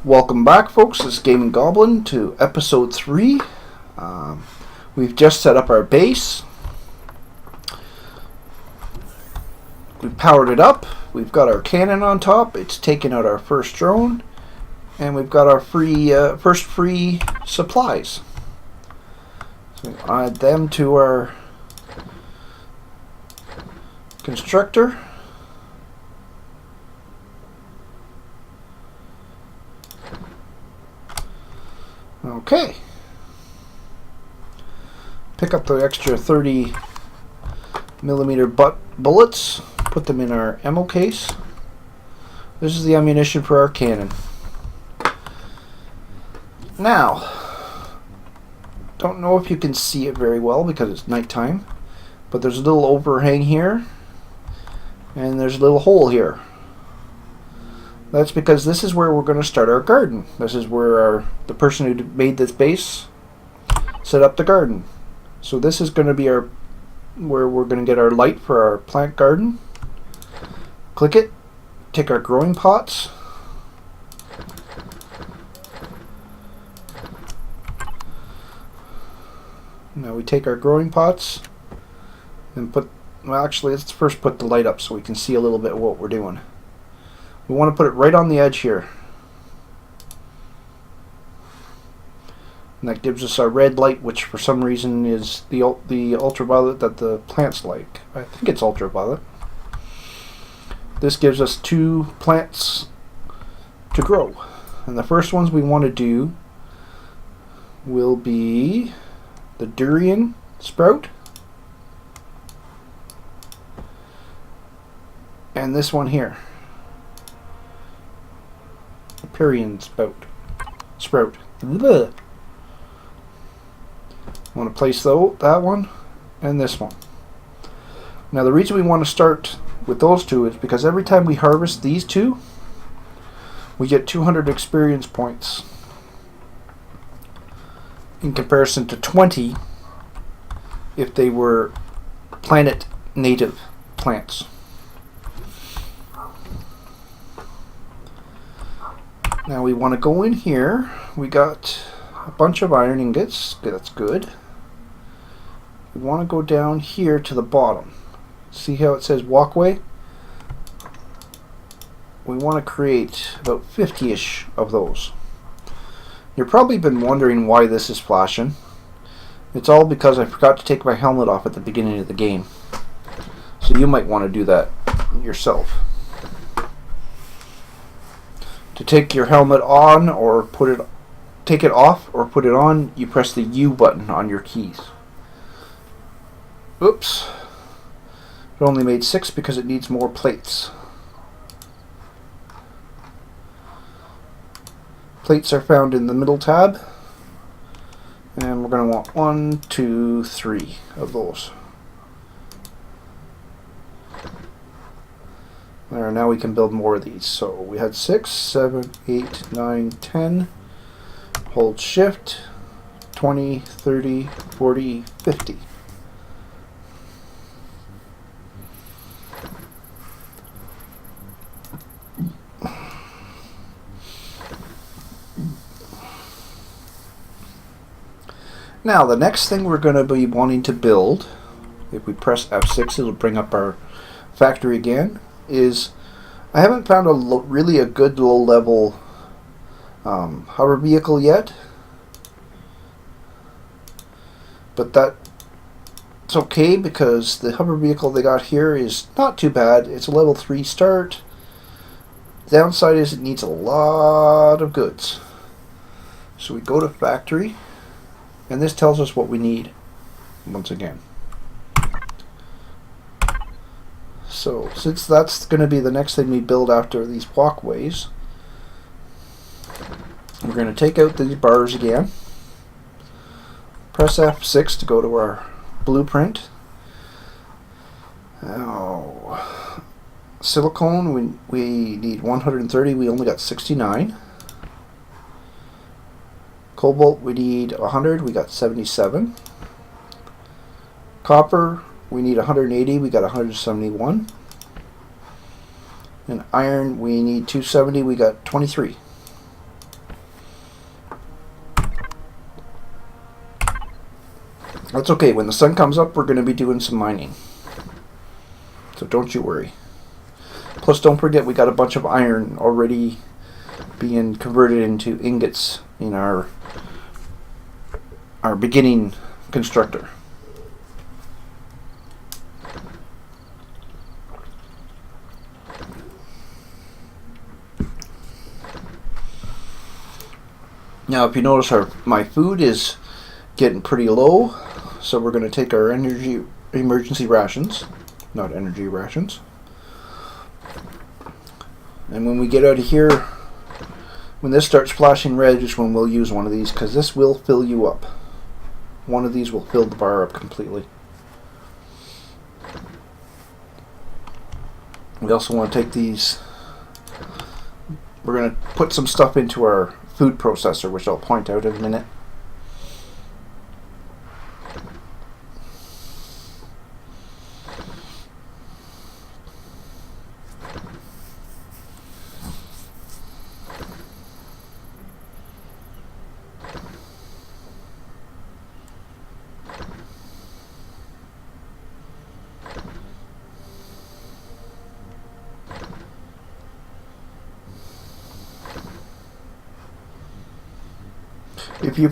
Welcome back, folks. This is Gaming Goblin to episode 3. We've just set up our base. We've powered it up. We've got our cannon on top. It's taken out our first drone. And we've got our first free supplies. So we'll add them to our constructor. Okay. Pick up the extra 30 millimeter bullets, put them in our ammo case. This is the ammunition for our cannon. Now, don't know if you can see it very well because it's nighttime, but there's a little overhang here and there's a little hole here. That's because this is where we're going to start our garden. This is where the person who made this base set up the garden. So this is going to be where we're going to get our light for our plant garden. Click it. Take our growing pots. Now we take our growing pots and actually let's first put the light up so we can see a little bit of what we're doing. We want to put it right on the edge here. And that gives us our red light, which for some reason is the ultraviolet that the plants like. I think it's ultraviolet. This gives us 2 plants to grow. And the first ones we want to do will be the durian sprout. And this one here. Parian sprout. Blech. I want to place that one and this one. Now the reason we want to start with those 2 is because every time we harvest these 2, we get 200 experience points in comparison to 20 if they were planet native plants. Now we want to go in here. We got a bunch of iron ingots. That's good. We want to go down here to the bottom. See how it says walkway? We want to create about 50-ish of those. You've probably been wondering why this is flashing. It's all because I forgot to take my helmet off at the beginning of the game. So you might want to do that yourself. To take your helmet on or take it off or put it on, you press the U button on your keys. Oops. It only made 6 because it needs more plates. Plates are found in the middle tab. And we're going to want 1, 2, 3 of those. There, now we can build more of these. So we had 6, 7, 8, 9, 10. Hold shift. 20, 30, 40, 50. Now the next thing we're going to be wanting to build, if we press F6 it'll bring up our factory again, is I haven't found really a good low-level hover vehicle yet, but that's okay because the hover vehicle they got here is not too bad. It's a level 3 start. The downside is it needs a lot of goods. So we go to factory, and this tells us what we need once again. So, since that's going to be the next thing we build after these walkways, we're going to take out these bars again. Press F6 to go to our blueprint. Oh, silicone, we need 130, we only got 69. Cobalt, we need 100, we got 77. Copper, we need 180, we got 171. And iron, we need 270, we got 23. That's okay. When the sun comes up, we're going to be doing some mining. So don't you worry. Plus, don't forget we got a bunch of iron already being converted into ingots in our beginning constructor. Now, if you notice, my food is getting pretty low, so we're going to take our emergency rations, not energy rations. And when we get out of here, when this starts flashing red is when we'll use one of these, because this will fill you up. One of these will fill the bar up completely. We also want to take these, we're going to put some stuff into our food processor, which I'll point out in a minute. If you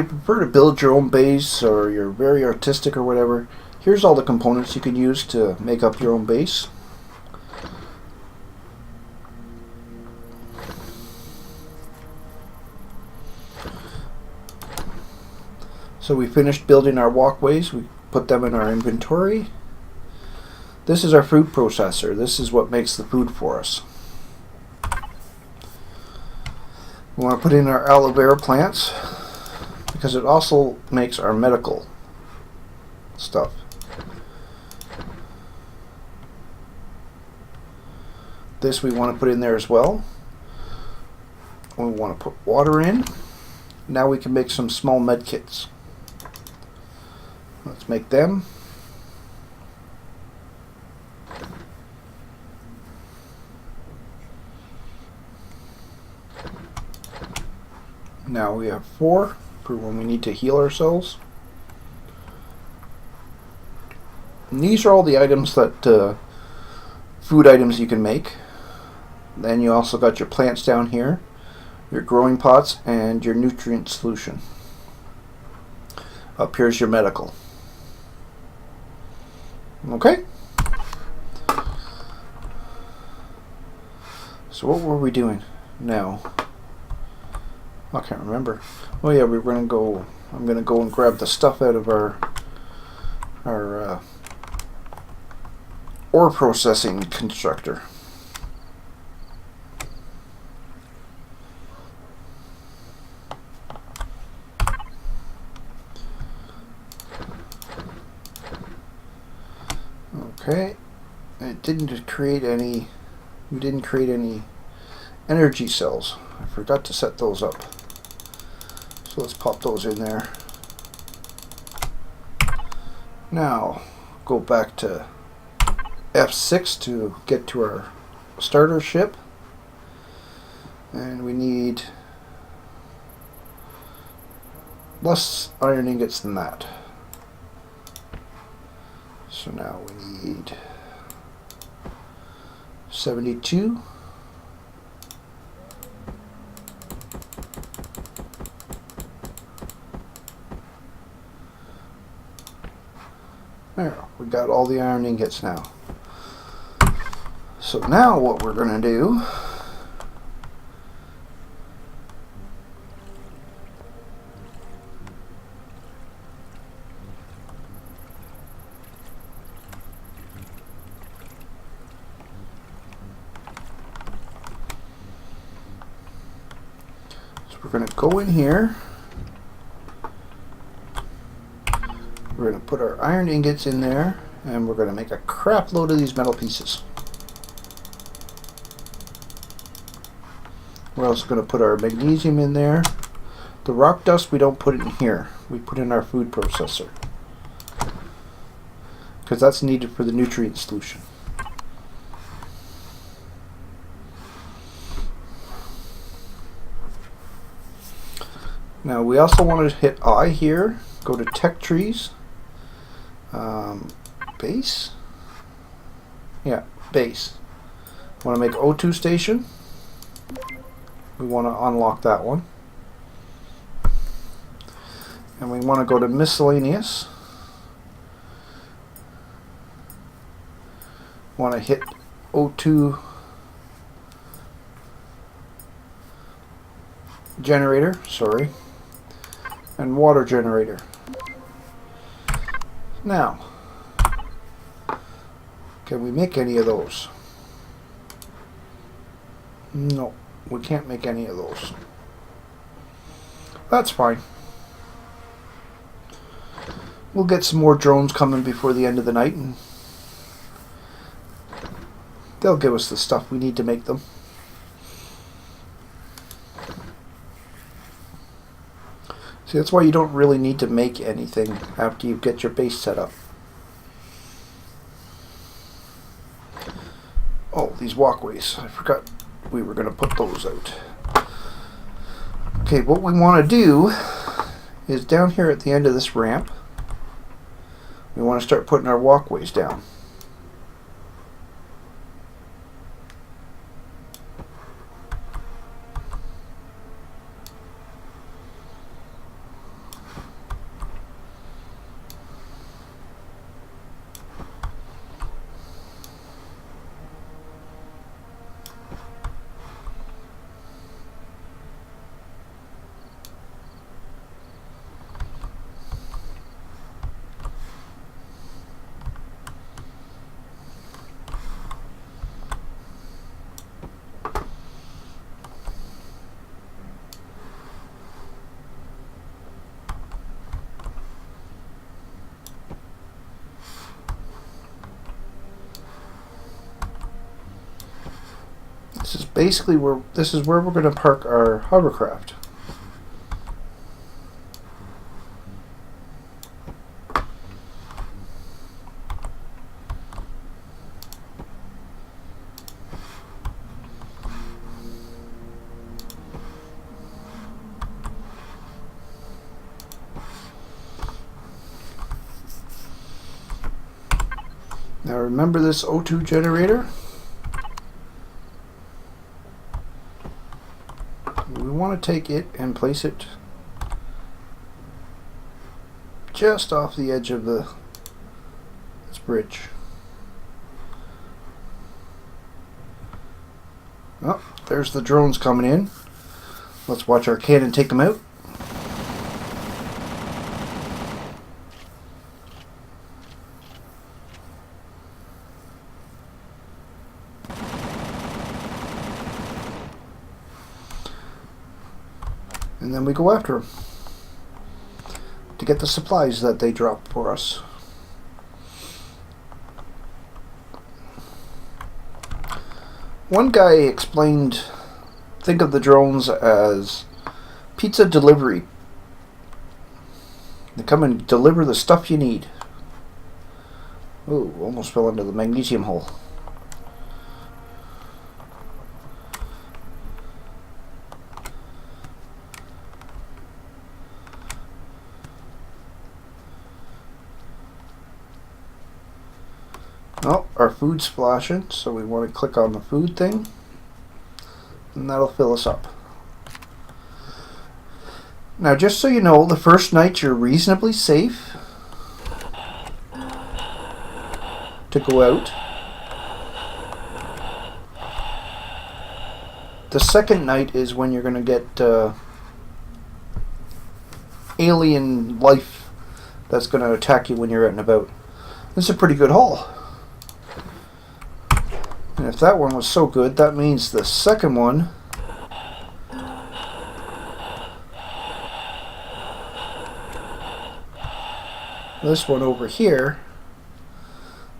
prefer to build your own base, or you're very artistic or whatever, here's all the components you can use to make up your own base. So we finished building our walkways, we put them in our inventory. This is our food processor. This is what makes the food for us. We want to put in our aloe vera plants because it also makes our medical stuff. This we want to put in there as well. We want to put water in. Now we can make some small med kits. Let's make them. Now we have 4 for when we need to heal ourselves. And these are all the items that food items you can make. Then you also got your plants down here, your growing pots, and your nutrient solution. Up here's your medical. Okay? So what were we doing now? I can't remember. Oh yeah, we're gonna go. I'm gonna go and grab the stuff out of our ore processing constructor. Okay, it didn't create any. We didn't create any energy cells. I forgot to set those up. So let's pop those in there. Now, go back to F6 to get to our starter ship. And we need less iron ingots than that. So now we need 72. There, we got all the iron ingots now. So now what we're going to do we're going to go in here. We're going to put our iron ingots in there, and we're going to make a crap load of these metal pieces. We're also going to put our magnesium in there. The rock dust we don't put in here. We put in our food processor, because that's needed for the nutrient solution. Now we also want to hit I here, go to tech trees. Base? Yeah, base. Want to make O2 station? We want to unlock that one. And we want to go to miscellaneous. Want to hit O2 generator, sorry, and water generator. Now, can we make any of those? No, we can't make any of those. That's fine. We'll get some more drones coming before the end of the night, and they'll give us the stuff we need to make them. See, that's why you don't really need to make anything after you get your base set up. Oh, these walkways. I forgot we were going to put those out. Okay, what we want to do is down here at the end of this ramp, we want to start putting our walkways down. This is basically where we're going to park our hovercraft. Now remember this O2 generator? We want to take it and place it just off the edge of this bridge. Oh, there's the drones coming in. Let's watch our cannon take them out. And then we go after them to get the supplies that they drop for us. One guy explained, think of the drones as pizza delivery. They come and deliver the stuff you need. Ooh, almost fell into the magnesium hole. Oh, our food's flashing, so we want to click on the food thing, and that'll fill us up. Now, just so you know, the first night you're reasonably safe to go out. The second night is when you're going to get alien life that's going to attack you when you're out and about. This is a pretty good haul. And if that one was so good, that means the second one this one over here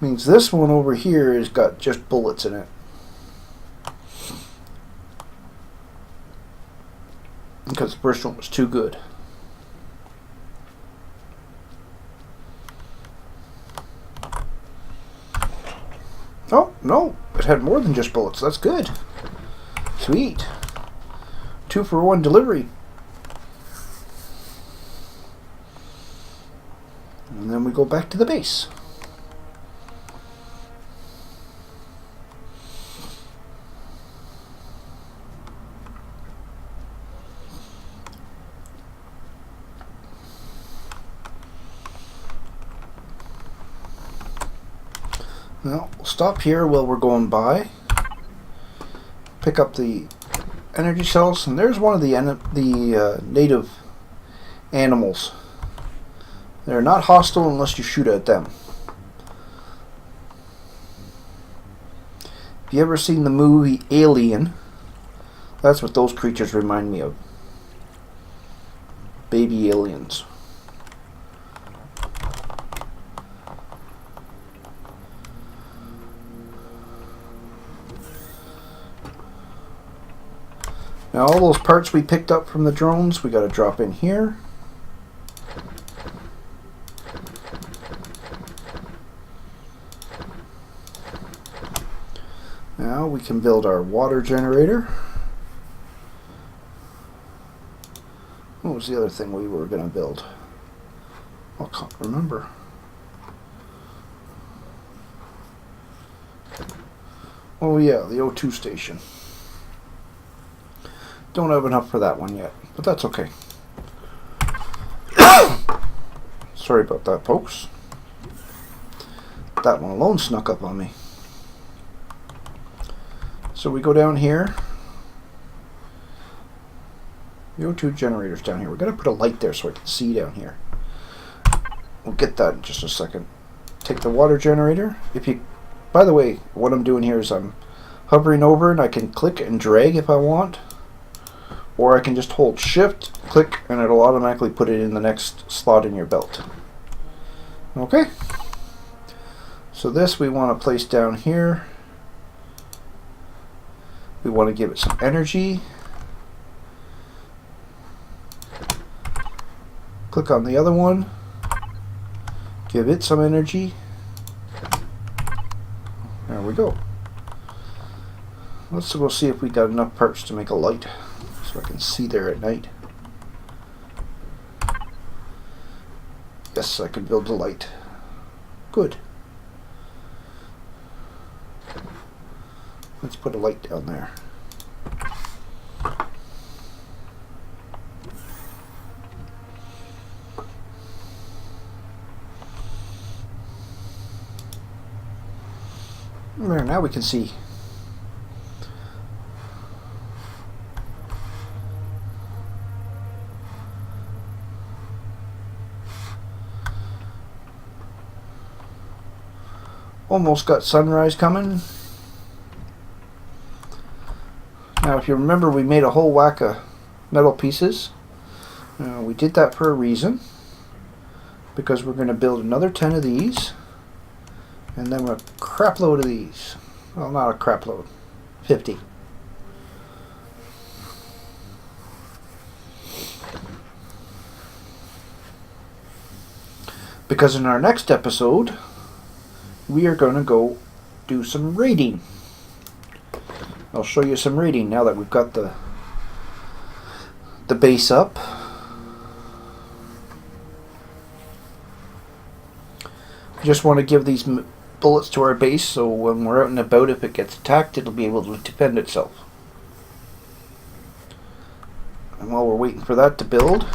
means this one over here has got just bullets in it. Because the first one was too good. Oh, no, it had more than just bullets. That's good. Sweet. 2-for-1 delivery. go back to the base. Now, we'll stop here while we're going by. Pick up the energy cells, and there's one of the native animals. They're not hostile unless you shoot at them. If you ever seen the movie Alien, that's what those creatures remind me of. Baby aliens. Now all those parts we picked up from the drones, we got to drop in here. Now we can build our water generator. What was the other thing we were going to build? I can't remember. Oh yeah, the O2 station. Don't have enough for that one yet, but that's okay. Sorry about that, folks. That one alone snuck up on me. So we go down here. The O2 generator's down here. We're going to put a light there so I can see down here. We'll get that in just a second. Take the water generator. By the way, what I'm doing here is I'm hovering over and I can click and drag if I want. Or I can just hold shift, click, and it'll automatically put it in the next slot in your belt. Okay. So this we want to place down here. We want to give it some energy. Click on the other one. Give it some energy. There we go. Let's go see if we got enough parts to make a light so I can see there at night. Yes, I can build a light. Good. Let's put a light down there. There, now we can see. Almost got sunrise coming. Now if you remember, we made a whole whack of metal pieces. We did that for a reason, because we're going to build another 10 of these, and then a crap load of these. Well, not a crap load, 50. Because in our next episode, we are going to go do some raiding. I'll show you some raiding now that we've got the base up. We just want to give these bullets to our base so when we're out and about, if it gets attacked, it'll be able to defend itself. And while we're waiting for that to build,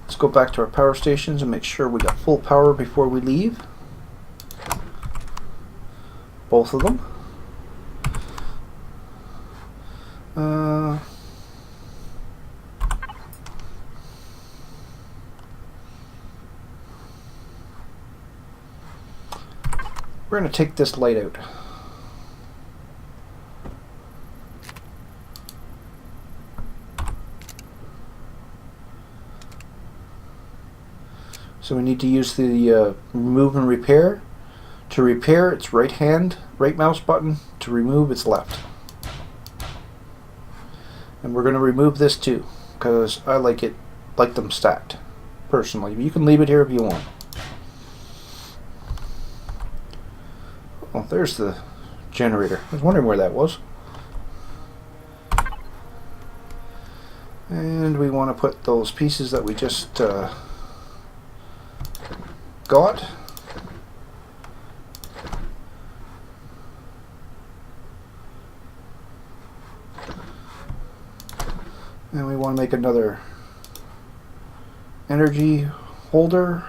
let's go back to our power stations and make sure we got full power before we leave. Both of them. We're going to take this light out. So we need to use the remove and repair. To repair, it's right mouse button. To remove, it's left. And we're going to remove this too, because I like them stacked, personally. You can leave it here if you want. Oh, there's the generator. I was wondering where that was. And we want to put those pieces that we just got. And we want to make another energy holder.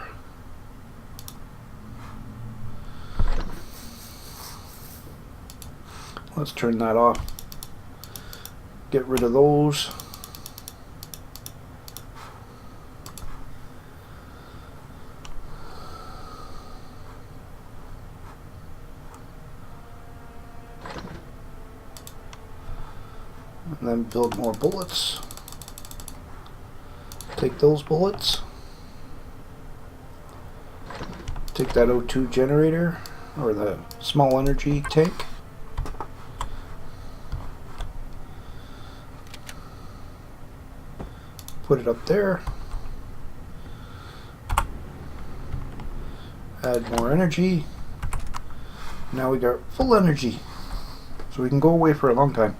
Let's turn that off. Get rid of those. And then build more bullets. Take those bullets. Take that O2 generator, or the small energy tank. Put it up there. Add more energy. Now we got full energy. So we can go away for a long time.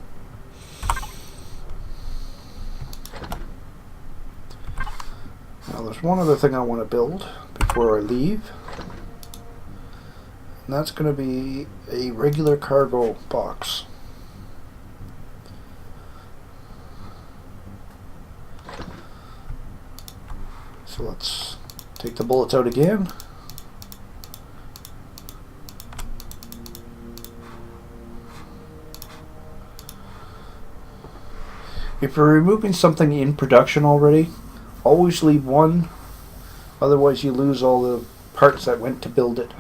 Now there's one other thing I want to build before I leave. And that's going to be a regular cargo box. So let's take the bullets out again. If you're removing something in production already, always leave one, otherwise you lose all the parts that went to build it.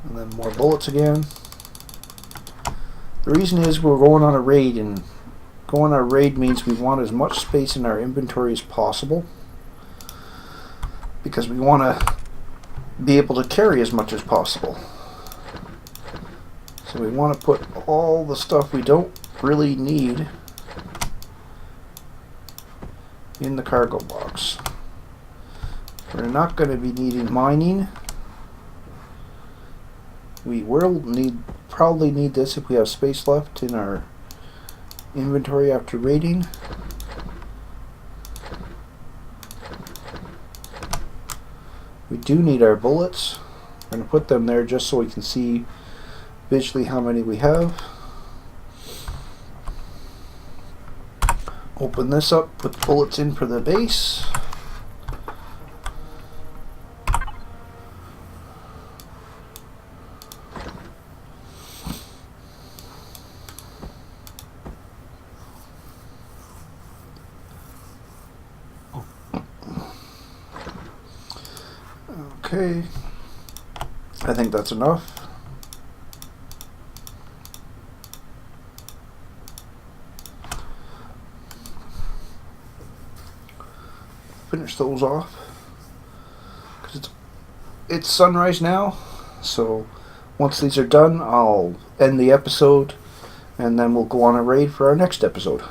And then more bullets again. The reason is we're going on a raid, and going on a raid means we want as much space in our inventory as possible, because we want to be able to carry as much as possible. So we want to put all the stuff we don't really need in the cargo box. We're not going to be needing mining. We will probably need this if we have space left in our inventory after raiding. We do need our bullets. We're going to put them there just so we can see visually how many we have. Open this up, put the bullets in for the base. Okay, I think that's enough. Finish those off, because it's sunrise now, so once these are done I'll end the episode and then we'll go on a raid for our next episode.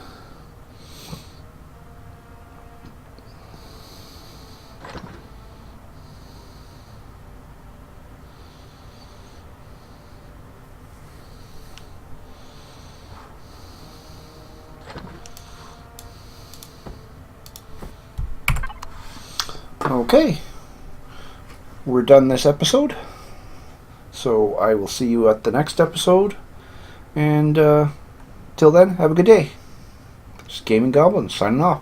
Okay, we're done this episode, so I will see you at the next episode, and till then, have a good day. This is Gaming Goblin signing off.